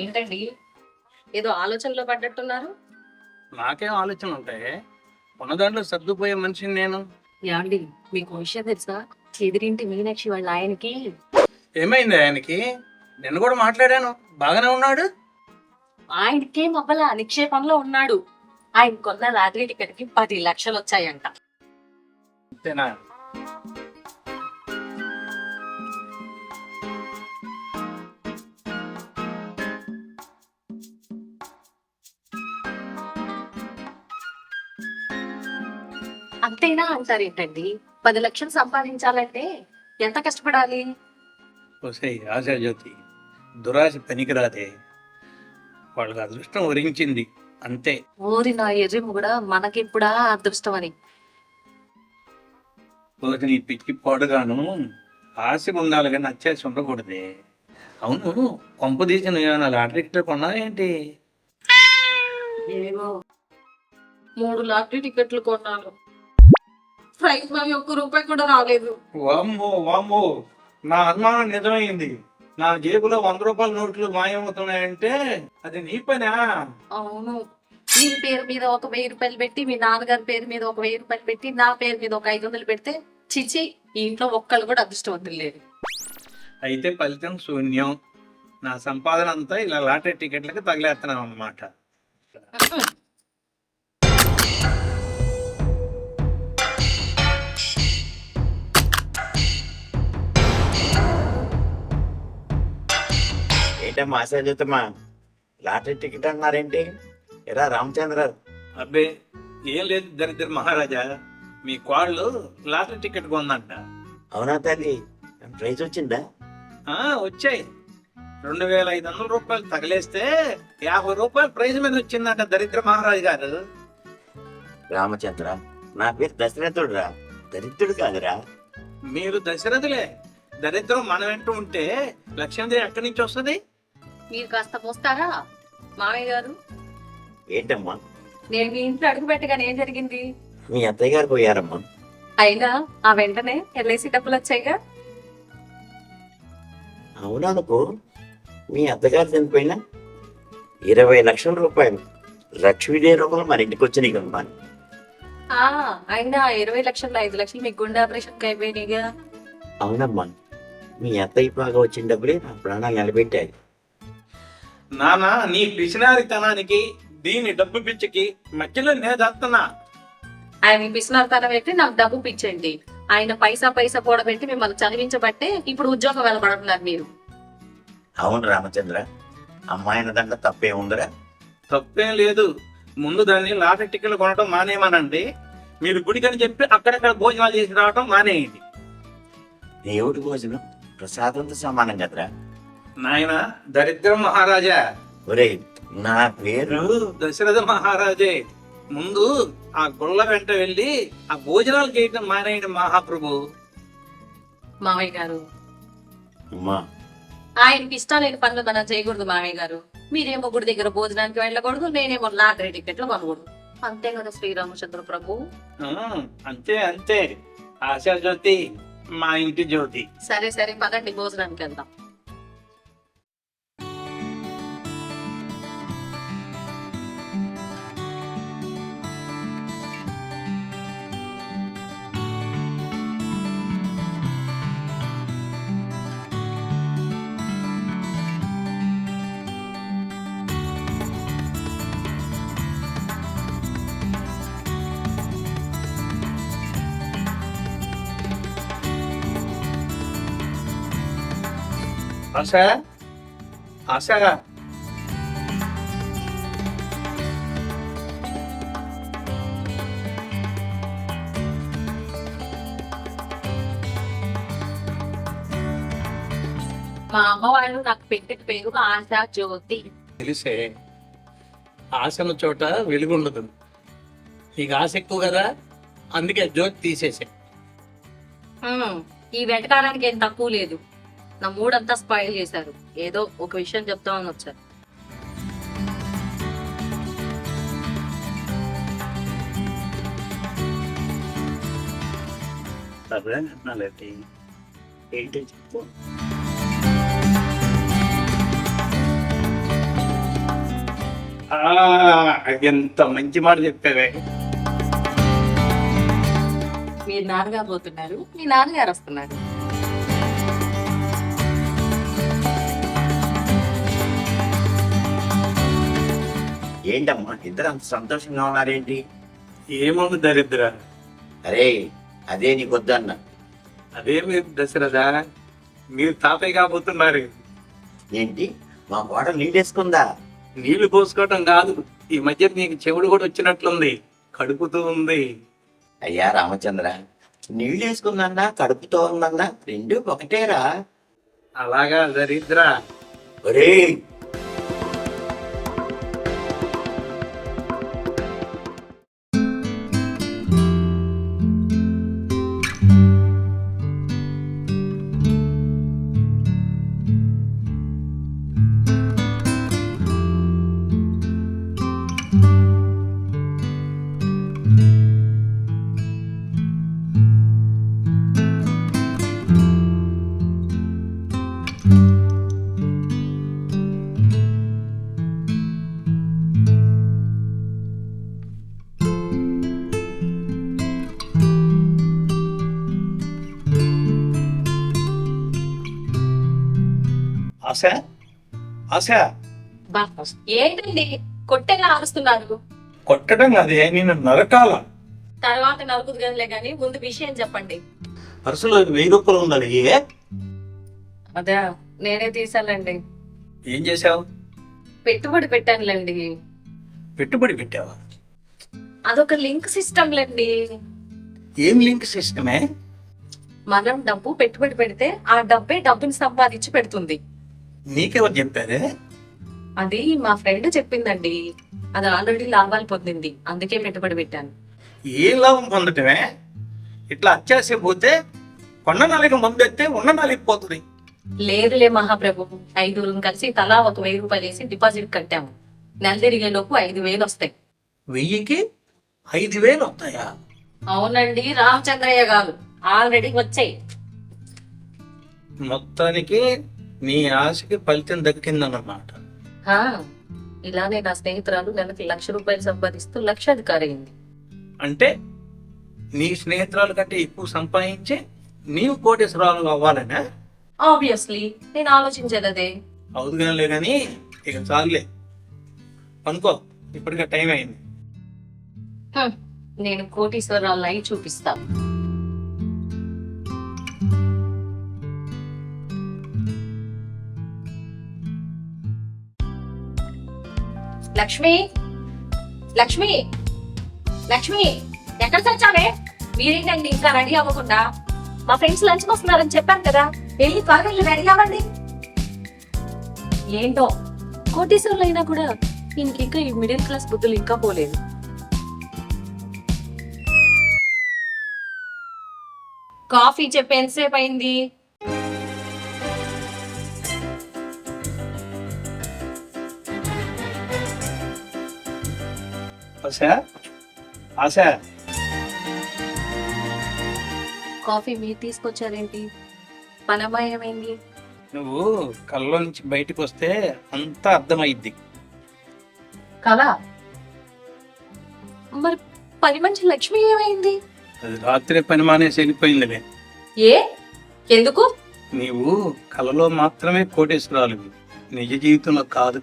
ఏంటండి ఏదో ఆలోచనలో పడ్డట్టున్నారు? నాకేం ఆలోచన ఉంటాయి? ఉన్న దాంట్లో సర్దుపోయే మనిషిని నేను. యాండి మీకు విషయం తెలుసా? ఎదిరింటి మీనాక్షి వాళ్ళ ఆయనకి ఏమైంది ఆయనకి? నిన్న కూడా మాట్లాడాను, బాగానే ఉన్నాడు. ఆయనకేం అవ్వలా, నిక్షేపంలో ఉన్నాడు. ఆయన కొన్న లాటరీ టికెట్ కి 10 లక్షలు వచ్చాయంట. అంతేనా? అంతేనా అంటారేంటండి? 10 లక్షలు సంపాదించాలంటే ఎంత కష్టపడాలి? వసై ఆశాజ్యోతి, దురాశ పనికిరాదే. వాళ్ళకి అదృష్టం వరించింది అంతే. ఊరి నా ఎర్రిము కూడా మనకిప్పుడా అదృష్టం అని. రోజు నీ పిచ్చి పాడుగాను ఆశ ఉండాలి కానీ అత్యాశ ఉండకూడదే. అవును, కొంప తీసి నువ్వు లాటరీ టికెట్ కొన్నా ఏంటి? ఏమో 3 లాటరీ టికెట్లు కొన్నాను. ప్రైజ్ మనీ ₹1 కూడా రాలేదు. వామ్మో వామ్మో, నా అనుమానం నిజమైంది. నా జేబులో ₹100 నోట్లు మాయమవుతున్నాయంటే అది నీ పనా? అవును, మీ పేరు మీద ఒక ₹1000 పెట్టి, మీ నాన్నగారి పేరు మీద ఒక ₹1000 పెట్టి, నా పేరు మీద ఒక 500 పెడితే చిచి ఈ ఇంట్లో ఒక్కళ్ళు కూడా అదృష్టవంతులు లేరు. అయితే ఫలితం శూన్యం. నా సంపాదన అంతా ఇలా లాటరీ టికెట్లకి తగిలేస్తున్నాం అన్నమాట. ఏంటమ్మా ఆశాజ్యోతమ్మా, లాటరీ టికెట్ అన్నారేంటి? ఎరా రామచంద్ర, అబ్బే ఏం లేదు దరిద్ర మహారాజా, మీ కోళ్ళు లాటరీ టికెట్ కొందంట. అవునా తల్లి? ప్రైజ్ వచ్చిందా? వచ్చాయి. ₹2500 తగిలేస్తే ₹50 ప్రైజ్ మీద వచ్చిందంట దరిద్ర మహారాజు గారు. రామచంద్ర, నా పేరు దశరథుడు రా, దరిద్రుడు కాదురా. మీరు దశరథులే. దరిద్రం మన వెంట ఉంటే లక్ష్మీదేవి ఎక్కడి నుంచి వస్తుంది? మీరు కాస్త పోస్తారా మామయ్య గారు? ఏంటమ్మా? నేను మీ ఇంట్లో అడుగు పెట్టగానే ఏం జరిగింది? మీ అత్తయ్య గారు పోయారమ్మా. అయినా ఆ వెంటనే ఎల్ఐసి డబ్బులు వచ్చాయిగా. అవుననుకో, మీ అత్తగారు చనిపోయినా 20 లక్షల రూపాయలు లక్ష్మీదేవి రూపంలో మన ఇంటికి వచ్చి నీకు అమ్మా. అయినా 20 లక్షల్లో 5 లక్షలు మీకు గుండె ఆపరేషన్ అయిపోయినాయిగా. అవునమ్మా, మీ అత్తయ్య బాగా వచ్చిన డబ్బులే నా ప్రాణాలు నిలబెట్టాయి. నానా, నీ పిసినారితనానికి దీని డబ్బు పిచ్చికి మధ్యలో నేదస్తున్నా. ఆయన పిసినారితనం పెట్టి నాకు డబ్బు పిచ్చండి. ఆయన పైసా కూడబెట్టి మిమ్మల్ని చదివించబట్టే ఇప్పుడు ఉద్యోగం వెళ్ళబడుతున్నారు మీరు. అవును రామచంద్ర, అమ్మాయిన దాంట్లో తప్పే ఉందిరా. తప్పేం లేదు. ముందు దాన్ని లాటరీ టికెట్లు కొనడం మానేయమనండి. మీరు గుడికని చెప్పి అక్కడక్కడ భోజనాలు చేసి రావడం మానేయండి. దేవుడి భోజనం ప్రసాదంతో సమానం కదరా నాయన దరిద్ర మహారాజా. ఒరేయ్, నా పేరు దశరథ మహారాజే. ముందు ఆ గుళ్ళ వెంట వెళ్ళి ఆ భోజనాలు చేయటం మానేయండి మహాప్రభు. మామయ్య గారు, అమ్మా. ఆయనకి ఇష్టం లేని పనులు మనం చేయకూడదు మామయ్య గారు. మీరేమో గుడి దగ్గర భోజనానికి వెళ్ళకూడదు, నేనేమో లాటరీ టికెట్లు కొనకూడదు. అంతే కదా శ్రీరామచంద్ర ప్రభు? అంతే అంతే. ఆశా జ్యోతి మా ఇంటి జ్యోతి. సరే సరే పదండి, భోజనానికి వెళ్దాం. ఆశా, ఆశా, మా అమ్మ వాళ్ళు నాకు పెట్టిన పేరు ఆశా జ్యోతి. తెలిసే ఆశల చోట వెలుగుండదు. నీకు ఆశ ఎక్కువ కదా, అందుకే జ్యోతి తీసేసే. ఈ వెటకారానికి ఏం తక్కువ లేదు. నా మూడంతా స్పాయిల్ చేశారు. ఏదో ఒక విషయం చెప్తామని వచ్చారు. ఏంటి చెప్పు. ఎంత మంచి మాట చెప్పావే. మీరు నాన్నగారు పోతున్నారు, మీ నాన్నగారు వస్తున్నారు. ఏంటమ్మా ఇద్దరు అంత సంతోషంగా ఉన్నారేంటి? ఏముంది దరిద్ర, అరే అదే నీకు వద్దన్న. అదే మీరు దశరథ, మీరు తాతయ్య కాబోతున్నారు. ఏంటి మా కోడలు నీళ్ళేసుకుందా? నీళ్లు పోసుకోవటం కాదు, ఈ మధ్య నీకు చెవుడు కూడా వచ్చినట్లుంది, కడుపుతూ ఉంది. అయ్యా రామచంద్ర, నీళ్ళేసుకుందన్నా కడుపుతో ఉందన్నా రెండు ఒకటేరా. అలాగా దరిద్ర. ఒరే ఆశ, ఆశ, బా, ఏంటండి కొట్టేలా అరుస్తున్నారు? కొట్టడం అదే, నేను నరకాల. తర్వాత నలుగురు గదిలే గాని ముందు విషయం చెప్పండి. పర్సులో 1000 రూపాయలు ఉండాలి. అదే నేనే తీసానండి. ఏం చేసావు? పెట్టుబడి పెట్టానులేండి. పెట్టుబడి పెట్టావా? అదొక లింక్ సిస్టమ్ లేండి. ఏం లింక్ సిస్టమే? మనం డబ్బు పెట్టుబడి పెడితే ఆ డబ్బే డబ్బుని సంపాదించి పెడుతుంది. నీకెవరు చెప్పారే? అది మా ఫ్రెండ్ చెప్పిందండి. అది ఆల్రెడీ లాభాలు పొందింది, అందుకే పెట్టుబడి పెట్టాను. ఏ లాభం పొందటమే? ఇట్లా అత్యాస పోతే కొన్న నాలుగు మందు ఎత్తే ఉన్న నాలుగు పోతుంది. లేదులే మహాప్రభు, 5 కలిసి తలా 1000 రూపాయలు వేసి డిపాజిట్ కట్టాము. నెల తిరిగే లోపు 5000 వస్తాయి. 1000కి 5000 వస్తాయా? అవునండి రామచంద్రయ్య గారు, ఆల్రెడీ వచ్చాయి. మొత్తానికి నీ ఆశకి ఫలితం దక్కిందన్నమాట. హా, ఇలానే నా స్నేహితురాలు నెలకి 1,00,000 రూపాయలు సంపాదిస్తూ లక్షాధికారి అయింది. అంటే నీ స్నేహితురాల కంటే ఎక్కువ సంపాదించి నీవు కోటేశ్వరాలు అవ్వాలనే? ఆబ్వియస్లీ నేను ఆలోచించేది అదే. అవుతుగానే కానీ ఇక చాలులే, అనుకో, ఇప్పటికే టైం అయింది. నేను కోటీశ్వరరాలు అయి చూపిస్తాను. లక్ష్మి, లక్ష్మి, లక్ష్మి, ఎక్కడ చచ్చావే? మీరేంటండి ఇంకా రెడీ అవ్వకుండా? మా ఫ్రెండ్స్ లంచ్ వస్తున్నారని చెప్పాను కదా, వెళ్ళి త్వరగా రెడీ అవ్వండి. ఏంటో కోటీశ్వరులు అయినా కూడా ఇంకా ఈ మిడిల్ క్లాస్ బుద్ధులు ఇంకా పోలేదు. కాఫీ చెప్పి ఎంతసేపు అయింది? ఆశ, ఆశ, కాఫీ మీరు తీసుకొచ్చారేంటి? పనమ్మాయి ఏమైంది? నువ్వు కళ్ళలో నుంచి బయటకు వస్తే అంతా అర్థమైద్ది. కళ? మరి పని మంచి లక్ష్మి ఏమైంది? అది రాత్రి పని మానేసి వెళ్ళిపోయిందిలే. ఏ ఎందుకు? నీవు కళలో మాత్రమే కోటేశ్వరాలు, నిజ జీవితంలో కాదు.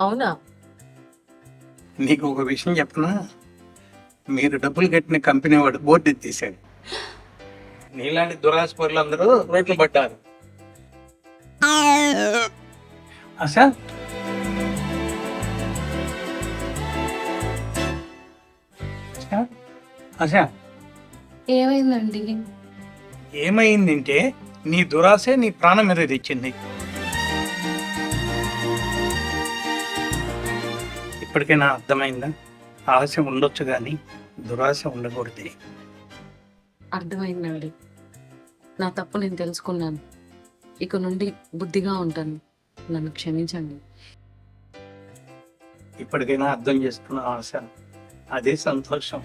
అవునా? నీకు ఒక విషయం చెప్పనా? మీరు డబ్బులు కట్టిన కంపెనీ వాడు బోర్డు ఎత్తేసాడు. నీలాంటి దురాశ పరులందరూ రోడ్లు పడ్డారు. ఆశ, ఆశ, ఏమైందండి? ఏమైందంటే నీ దురాశే నీ ప్రాణం మీద తెచ్చింది. ఇప్పటికైనా అర్థమైందా? ఆశ ఉండొచ్చు కానీ దురాశ ఉండకూడదు. అర్థమైందండి, నా తప్పు నేను తెలుసుకున్నాను. ఇక నుండి బుద్ధిగా ఉంటాను, నన్ను క్షమించండి. ఇప్పటికైనా అర్థం చేసుకున్న ఆశ, అదే సంతోషం.